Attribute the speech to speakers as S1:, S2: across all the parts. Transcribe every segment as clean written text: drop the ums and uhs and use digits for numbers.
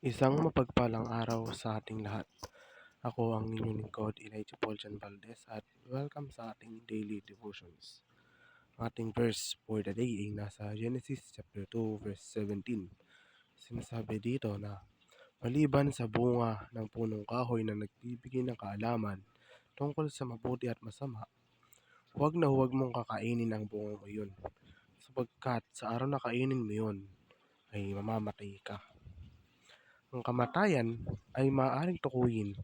S1: Isang mapagpalang araw sa ating lahat. Ako ang inyong lingkod, Elijah Paul John Valdez, at welcome sa ating daily devotions. Ang ating verse for the day ay nasa Genesis chapter 2 verse 17. Sinasabi dito na maliban sa bunga ng punong kahoy na nagbibigay ng kaalaman tungkol sa mabuti at masama, huwag na huwag mong kakainin ang bunga mo yun, sapagkat sa araw na kainin mo yun ay mamamatay ka. Ang kamatayan ay maaaring tukuyin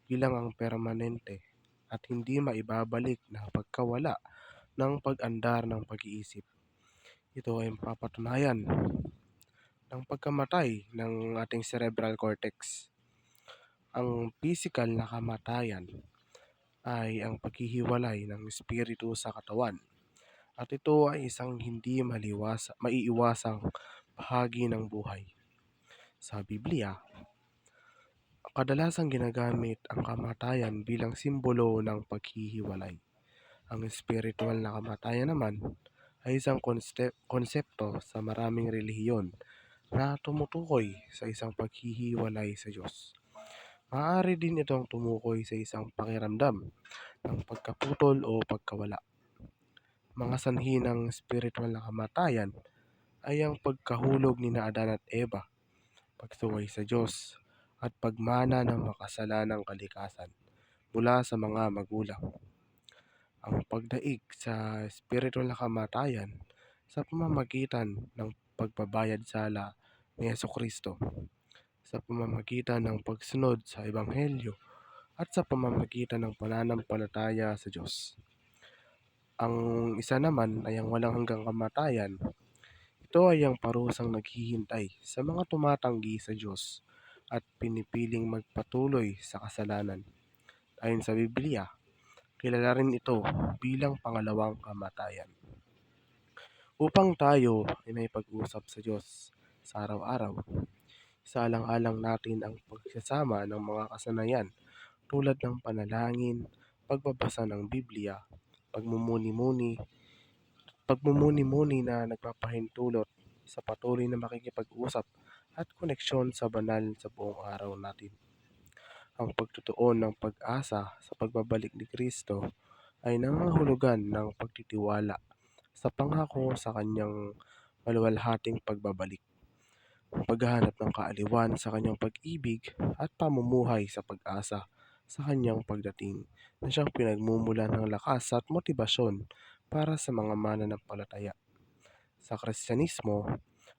S1: bilang ang permanente at hindi maibabalik na pagkawala ng pag-andar ng pag-iisip. Ito ay mapapatunayan ng pagkamatay ng ating cerebral cortex. Ang physical na kamatayan ay ang paghihiwalay ng espiritu sa katawan. At ito ay isang hindi maiiwasang bahagi ng buhay. Sa Biblia, kadalasang ginagamit ang kamatayan bilang simbolo ng paghihiwalay. Ang espiritual na kamatayan naman ay isang konsepto sa maraming relihiyon na tumutukoy sa isang paghihiwalay sa Diyos. Maaari din itong tumukoy sa isang pakiramdam ng pagkaputol o pagkawala. Mga sanhi ng espiritual na kamatayan ay ang pagkahulog ni Adan at Eva, pagsuway sa Diyos, at pagmana ng makasalanang kalikasan mula sa mga magulang. Ang pagdaig sa espiritual na kamatayan sa pamamagitan ng pagbabayad sala ni Jesucristo, sa pamamagitan ng pagsunod sa Ebanghelyo, at sa pamamagitan ng pananampalataya sa Diyos. Ang isa naman ay ang walang hanggang kamatayan. Ito ay ang parusang naghihintay sa mga tumatanggi sa Diyos at pinipiling magpatuloy sa kasalanan. Ayon sa Biblia, kilala rin ito bilang pangalawang kamatayan. Upang tayo ay may pag-usap sa Diyos sa araw-araw, isaalang-alang natin ang pagsasama ng mga kasanayan tulad ng panalangin, pagbabasa ng Biblia, pagmumuni-muni na nagpapahintulot sa patuloy na makikipag-usap at koneksyon sa banal sa buong araw natin. Ang pagtutuon ng pag-asa sa pagbabalik ni Kristo ay nangangahulugan ng pagtitiwala sa pangako sa kanyang maluwalhating pagbabalik, ang paghahanap ng kaaliwan sa kanyang pag-ibig at pamumuhay sa pag-asa sa kanyang pagdating na siyang pinagmumulan ng lakas at motibasyon para sa mga mananampalataya. Sa Kristyanismo,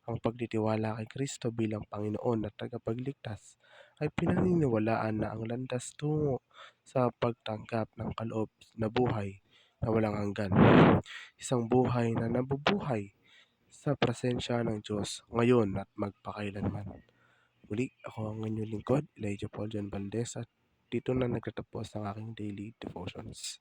S1: ang pagtitiwala kay Kristo bilang Panginoon at tagapagligtas ay pinaniniwalaan na ang landas tungo sa pagtanggap ng kaloob na buhay na walang hanggan. Isang buhay na nabubuhay sa presensya ng Diyos ngayon at magpakailanman. Muli, ako ang inyong lingkod, Elijah Paul John Valdez, at dito na nagtatapos ang aking daily devotions.